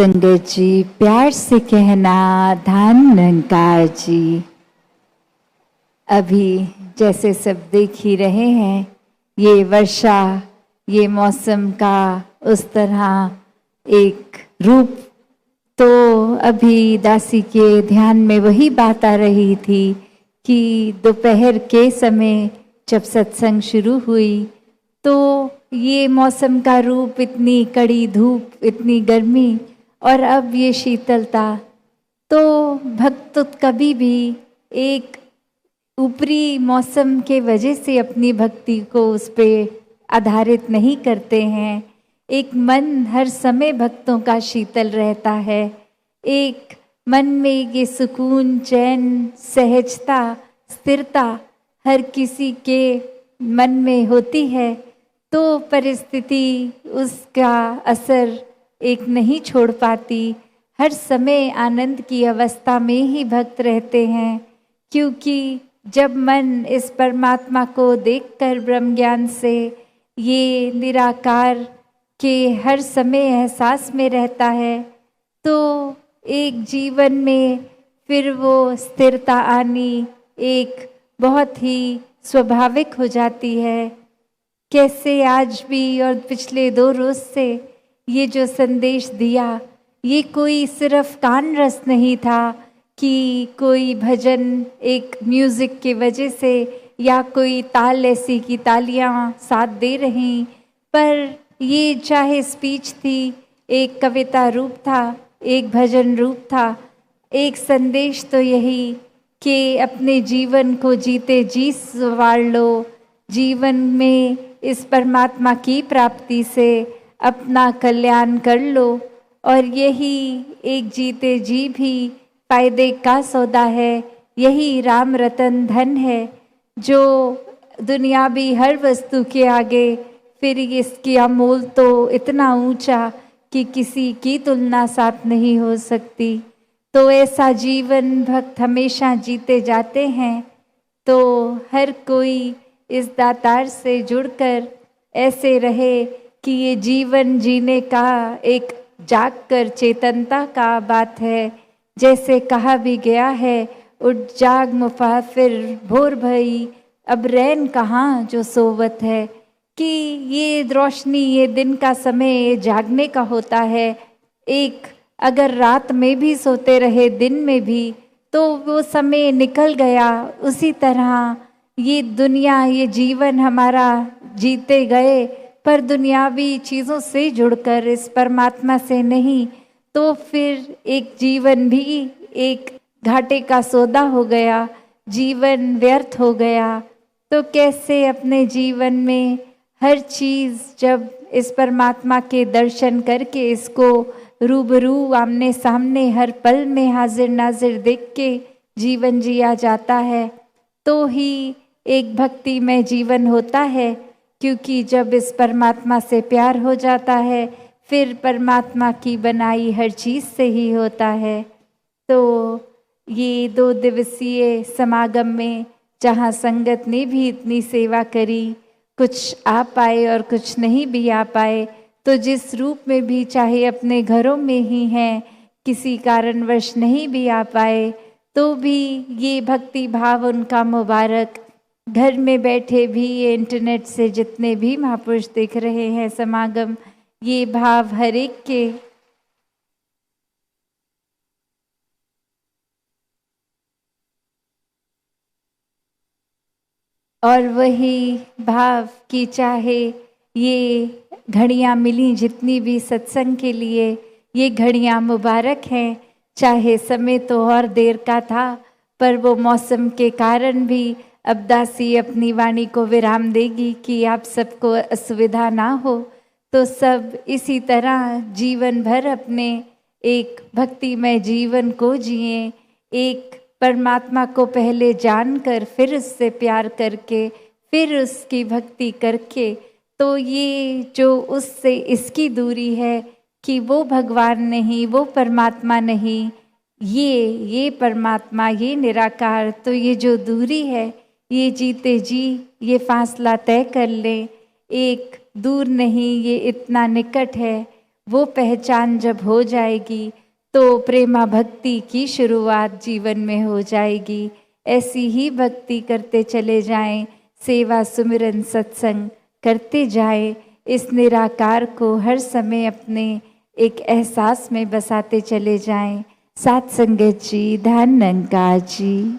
संगत जी, प्यार से कहना धान निरंकार जी। अभी जैसे सब देख ही रहे हैं, ये वर्षा, ये मौसम का उस तरह एक रूप। तो अभी दासी के ध्यान में वही बात आ रही थी कि दोपहर के समय जब सत्संग शुरू हुई तो ये मौसम का रूप, इतनी कड़ी धूप, इतनी गर्मी, और अब ये शीतलता। तो भक्त कभी भी एक ऊपरी मौसम के वजह से अपनी भक्ति को उस पे आधारित नहीं करते हैं। एक मन हर समय भक्तों का शीतल रहता है। एक मन में ये सुकून, चैन, सहजता, स्थिरता हर किसी के मन में होती है। तो परिस्थिति उसका असर एक नहीं छोड़ पाती। हर समय आनंद की अवस्था में ही भक्त रहते हैं, क्योंकि जब मन इस परमात्मा को देखकर ब्रह्म ज्ञान से ये निराकार के हर समय एहसास में रहता है, तो एक जीवन में फिर वो स्थिरता आनी एक बहुत ही स्वाभाविक हो जाती है। कैसे आज भी और पिछले 2 रोज से ये जो संदेश दिया, ये कोई सिर्फ कान रस नहीं था कि कोई भजन एक म्यूजिक की वजह से या कोई ताल ऐसी की तालियां साथ दे रही, पर ये चाहे स्पीच थी, एक कविता रूप था, एक भजन रूप था। एक संदेश तो यही कि अपने जीवन को जीते जी संवार लो। जीवन में इस परमात्मा की प्राप्ति से अपना कल्याण कर लो, और यही एक जीते जी भी फायदे का सौदा है। यही राम रतन धन है, जो दुनियावी हर वस्तु के आगे फिर इसकी अमोल तो इतना ऊंचा कि किसी की तुलना साथ नहीं हो सकती। तो ऐसा जीवन भक्त हमेशा जीते जाते हैं। तो हर कोई इस दातार से जुड़कर ऐसे रहे कि ये जीवन जीने का एक जागकर चेतनता का बात है। जैसे कहा भी गया है, उठ जाग मुसाफिर भोर भई, अब रैन कहाँ जो सोवत है। कि ये रोशनी, ये दिन का समय, ये जागने का होता है। एक अगर रात में भी सोते रहे, दिन में भी, तो वो समय निकल गया। उसी तरह ये दुनिया, ये जीवन हमारा जीते गए, पर दुनियावी चीज़ों से जुड़कर इस परमात्मा से नहीं, तो फिर एक जीवन भी एक घाटे का सौदा हो गया, जीवन व्यर्थ हो गया। तो कैसे अपने जीवन में हर चीज़ जब इस परमात्मा के दर्शन करके, इसको रूबरू आमने सामने हर पल में हाजिर नाजिर देख के जीवन जिया जाता है, तो ही एक भक्ति में जीवन होता है। क्योंकि जब इस परमात्मा से प्यार हो जाता है, फिर परमात्मा की बनाई हर चीज़ से ही होता है। तो ये 2 दिवसीय समागम में जहाँ संगत ने भी इतनी सेवा करी, कुछ आ पाए और कुछ नहीं भी आ पाए, तो जिस रूप में भी, चाहे अपने घरों में ही हैं, किसी कारणवश नहीं भी आ पाए, तो भी ये भक्ति भाव उनका मुबारक। घर में बैठे भी, ये इंटरनेट से जितने भी महापुरुष देख रहे हैं समागम, ये भाव हर एक के और वही भाव की चाहे ये घड़ियाँ मिली जितनी भी सत्संग के लिए, ये घड़ियाँ मुबारक हैं। चाहे समय तो और देर का था, पर वो मौसम के कारण भी अब दासी अपनी वाणी को विराम देगी कि आप सबको असुविधा ना हो। तो सब इसी तरह जीवन भर अपने एक भक्तिमय जीवन को जिए, एक परमात्मा को पहले जानकर, फिर उससे प्यार करके, फिर उसकी भक्ति करके। तो ये जो उससे इसकी दूरी है कि वो भगवान नहीं, वो परमात्मा नहीं, ये परमात्मा, ये निराकार, तो ये जो दूरी है, ये जीते जी ये फासला तय कर ले। एक दूर नहीं, ये इतना निकट है। वो पहचान जब हो जाएगी तो प्रेमा भक्ति की शुरुआत जीवन में हो जाएगी। ऐसी ही भक्ति करते चले जाएं, सेवा सुमिरन सत्संग करते जाएं, इस निराकार को हर समय अपने एक एहसास में बसाते चले जाएं। साथ संगत जी, धन निरंकार जी।